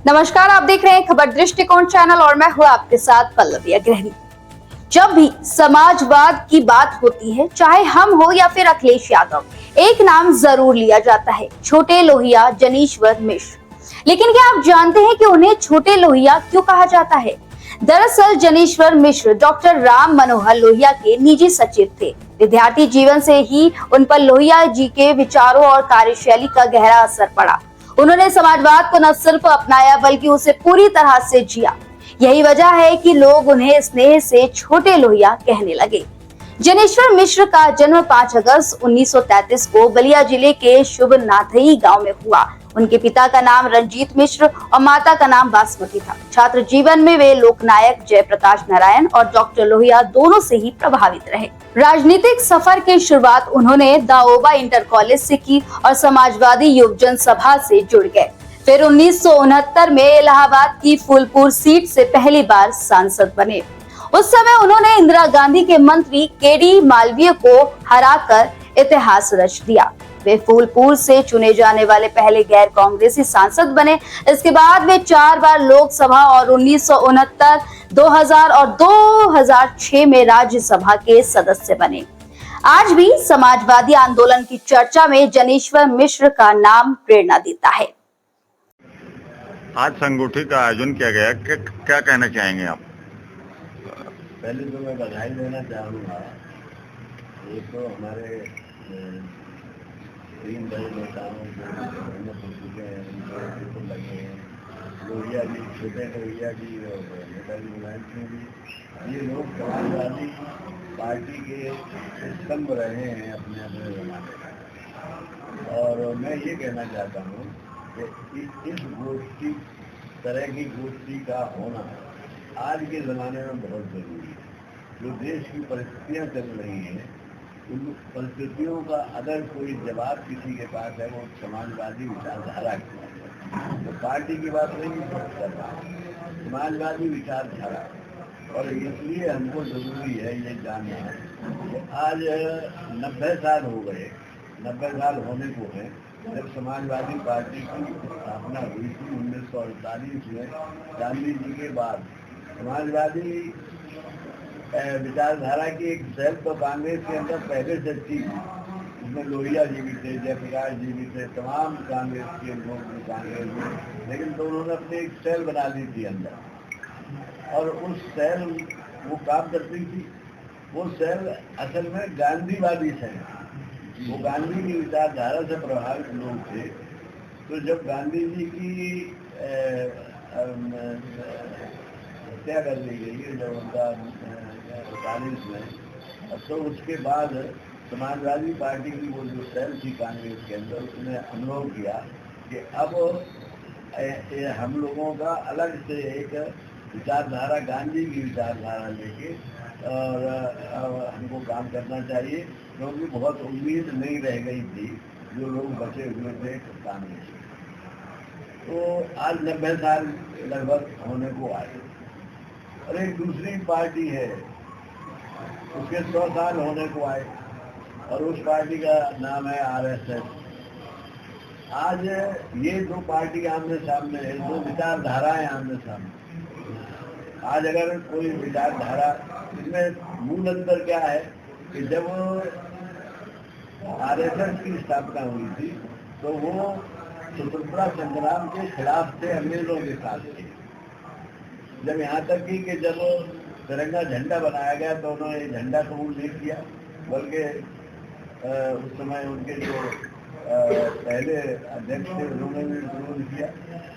नमस्कार, आप देख रहे हैं खबर दृष्टिकोण चैनल और मैं हूं आपके साथ पल्लवी अग्रही। जब भी समाजवाद की बात होती है, चाहे हम हो या फिर अखिलेश यादव, एक नाम जरूर लिया जाता है, छोटे लोहिया जनीश्वर मिश्र। लेकिन क्या आप जानते हैं कि उन्हें छोटे लोहिया क्यों कहा जाता है? दरअसल जनीश्वर मिश्र डॉक्टर राम मनोहर लोहिया के निजी सचिव थे। विद्यार्थी जीवन से ही उन पर लोहिया जी के विचारों और कार्यशैली का गहरा असर पड़ा। उन्होंने समाजवाद को न सिर्फ अपनाया बल्कि उसे पूरी तरह से जिया। यही वजह है कि लोग उन्हें स्नेह से छोटे लोहिया कहने लगे। जनेश्वर मिश्र का जन्म 5 अगस्त 1933 को बलिया जिले के शुभ नाथई गांव में हुआ। उनके पिता का नाम रंजीत मिश्र और माता का नाम बासमती था। छात्र जीवन में वे लोकनायक जयप्रकाश नारायण और डॉक्टर लोहिया दोनों से ही प्रभावित रहे। राजनीतिक सफर की शुरुआत उन्होंने दाओबा इंटर कॉलेज से की और समाजवादी युवजन सभा से जुड़ गए। फिर 1969 में इलाहाबाद की फूलपुर सीट से पहली बार सांसद बने। उस समय उन्होंने इंदिरा गांधी के मंत्री केडी मालवीय को हराकर इतिहास रच दिया। वे फूलपुर से चुने जाने वाले पहले गैर कांग्रेसी सांसद बने। इसके बाद वे 4 बार लोकसभा और 1969, 2000 और 2006 में राज्यसभा के सदस्य बने। आज भी समाजवादी आंदोलन की चर्चा में जनेश्वर मिश्र का नाम प्रेरणा देता है। आज संगोष्ठी का आयोजन किया गया, क्या कहना चाहेंगे आप? पहले तो मैं बधाई देना चाहूँगा। एक तो हमारे 3 बड़े नेताओं जो मेहनत हो चुके हैं, उनको बिल्कुल लगे हैं। लोहिया जी, छोटे लोहिया जी और नेताजी मुलायम सिंह जी, ये लोग समाजवादी पार्टी के स्तंभ रहे हैं अपने अपने जमाने में। और मैं ये कहना चाहता हूँ कि इस गोष्ठी तरह की गोष्ठी का होना आज के ज़माने में बहुत ज़रूरी है। जो देश की परिस्थितियाँ चल रही हैं, उन परिस्थितियों का अगर कोई जवाब किसी के पास है, वो समाजवादी विचारधारा की है। तो पार्टी की बात नहीं कर रहा, समाजवादी विचारधारा। और इसलिए हमको ज़रूरी है ये जानना कि आज 90 साल हो गए, 90 साल होने को है जब समाजवादी पार्टी की स्थापना हुई थी 1948 में। गांधी जी के बाद समाजवादी विचारधारा की एक सेल तो कांग्रेस के अंदर पहले से थी। इसमें लोहिया जी भी थे, जयप्रकाश जी भी थे, तमाम कांग्रेस के लोग भी कांग्रेस में, लेकिन तो उन्होंने अपनी एक सेल बना दी थी अंदर। और उस सेल वो काम करती थी। वो सेल असल में गांधीवादी सेल, वो गांधी की विचारधारा से प्रभावित लोग थे। तो जब गांधी जी की हत्या कर दी गई, जब उनका 1948 में, तो उसके बाद समाजवादी पार्टी की वो जो सेल थी कांग्रेस के अंदर, उसने अनुभव किया कि अब हम लोगों का अलग से एक विचारधारा, गांधी की विचारधारा लेके और हमको काम करना चाहिए, क्योंकि बहुत उम्मीद नहीं रह गई थी जो लोग बचे हुए थे कांग्रेस। तो आज 90 साल लगभग होने को आए। और एक दूसरी पार्टी है, उसके 100 साल होने को आए, और उस पार्टी का नाम है RSS। आज ये दो पार्टी आमने सामने है, दो विचारधाराएं आमने सामने। आज अगर कोई विचारधारा, इसमें मूल अंतर क्या है कि जब RSS की स्थापना हुई थी तो वो स्वतंत्रता संग्राम के खिलाफ थे, अंग्रेजों के साथ थे। जब यहाँ तक कि जब तिरंगा झंडा बनाया गया तो उन्होंने ये झंडा कबूल नहीं किया, बल्कि उस समय उनके जो पहले अध्यक्ष थे उन्होंने भी विरोध किया।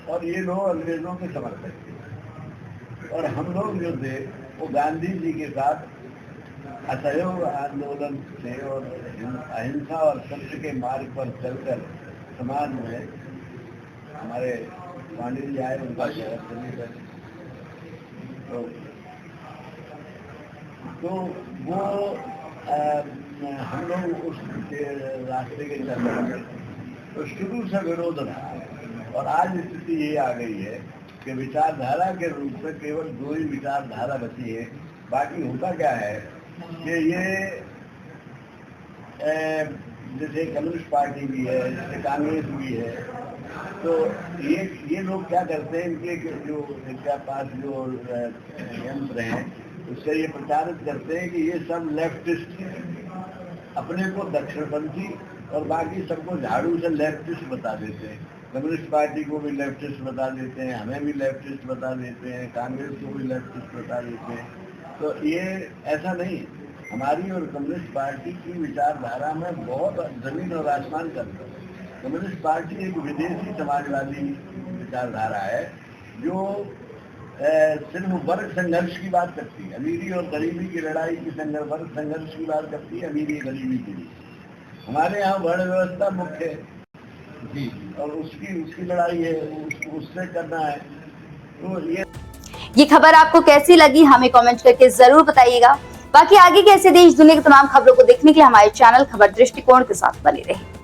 और ये लोग अंग्रेजों के समर्थक थे, और हम लोग जो थे वो गांधी जी के साथ असहयोग आंदोलन से और अहिंसा और सत्य के मार्ग पर चलकर समाज में हमारे पांडे जी आए, उनका तो वो हम लोग उस रास्ते के चल रहे हैं। तो शुरू से विरोध रहा, और आज स्थिति ये आ गई है कि विचारधारा के रूप में केवल 2 ही विचारधारा बची है। बाकी होता क्या है कि ये जैसे कम्युनिस्ट पार्टी भी है, जैसे कांग्रेस भी है, तो ये लोग क्या करते हैं, इनके जो इनके पास जो यंत्र हैं उससे ये प्रचारित करते हैं कि ये सब लेफ्टिस्ट हैं, अपने को दक्षिणपंथी और बाकी सबको झाड़ू से लेफ्टिस्ट बता देते हैं। कम्युनिस्ट पार्टी को भी लेफ्टिस्ट बता देते हैं, हमें भी लेफ्टिस्ट बता देते हैं, कांग्रेस को भी लेफ्टिस्ट बता देते हैं। तो ये ऐसा नहीं, हमारी और कम्युनिस्ट पार्टी की विचारधारा में बहुत जमीन और आसमान का अंतर है। कम्युनिस्ट पार्टी एक विदेशी समाजवादी विचारधारा है जो सिर्फ वर्ग संघर्ष की बात करती है, अमीरी और गरीबी की लड़ाई की वर्ग संघर्ष की बात करती है, अमीरी गरीबी के लिए। हमारे यहाँ वर्ण व्यवस्था मुख्य है जी, और उसकी लड़ाई है, उससे करना है। तो ये खबर आपको कैसी लगी हमें कमेंट करके जरूर बताइएगा। बाकी आगे के ऐसे देश दुनिया की तमाम खबरों को देखने के लिए हमारे चैनल खबर दृष्टिकोण के साथ बने रहें।